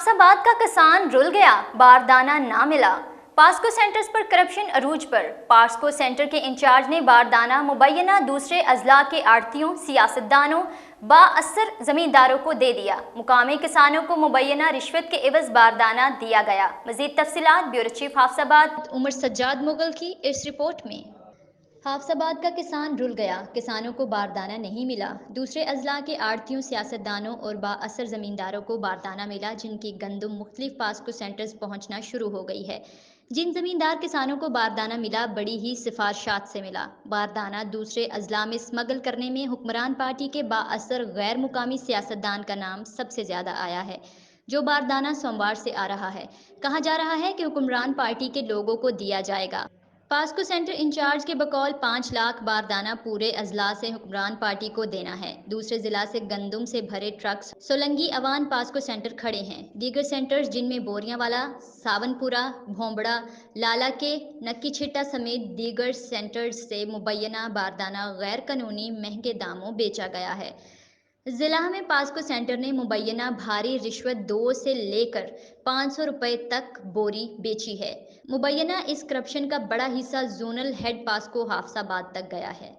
हाफसाबाद का किसान रुल गया, बारदाना ना मिला। पास्को सेंटर्स पर करप्शन अरूज पर। पास्को सेंटर के इंचार्ज ने बारदाना मुबैना दूसरे अजला के आड़तियों, सियासतदानों, बाअसर जमींदारों को दे दिया। मुकामी किसानों को मुबैना रिश्वत के एवज बारदाना दिया गया। मजीद तफसीलात ब्यूरो चीफ हाफसाबाद उमर सज्जाद मुगल की इस रिपोर्ट में। हाफसाबाद का किसान रुल गया, किसानों को बारदाना नहीं मिला। दूसरे अजला के आड़तियों, सियासतदानों और बाअसर ज़मींदारों को बारदाना मिला, जिनकी गंदुम मुख्तलिफ पास्को सेंटर्स पहुंचना शुरू हो गई है। जिन ज़मींदार किसानों को बारदाना मिला, बड़ी ही सिफारशात से मिला। बारदाना दूसरे अजला में स्मगल करने में हुक्मरान पार्टी के बाअसर गैर मुकामी सियासतदान का नाम सबसे ज़्यादा आया है। जो बारदाना सोमवार से आ रहा है, कहा जा रहा है कि हुक्मरान पार्टी के लोगों को दिया जाएगा। पास्को सेंटर इंचार्ज के बकौल 5 लाख बारदाना पूरे अजला से हुक्मरान पार्टी को देना है। दूसरे जिला से गंदुम से भरे ट्रक्स सोलंगी अवान पास्को सेंटर खड़े हैं। दीगर सेंटर्स जिनमें बोरियांवाला, सावनपुरा, भोंबड़ा, लाला के, नक्की छिट्टा समेत दीगर सेंटर्स से मुबैना बारदाना गैर कानूनी महंगे दामों बेचा गया है। जिला में पास्को सेंटर ने मुबैना भारी रिश्वत 2 से लेकर 500 रुपए तक बोरी बेची है। मुबैना इस करप्शन का बड़ा हिस्सा जोनल हेड पास्को हाफसाबाद तक गया है।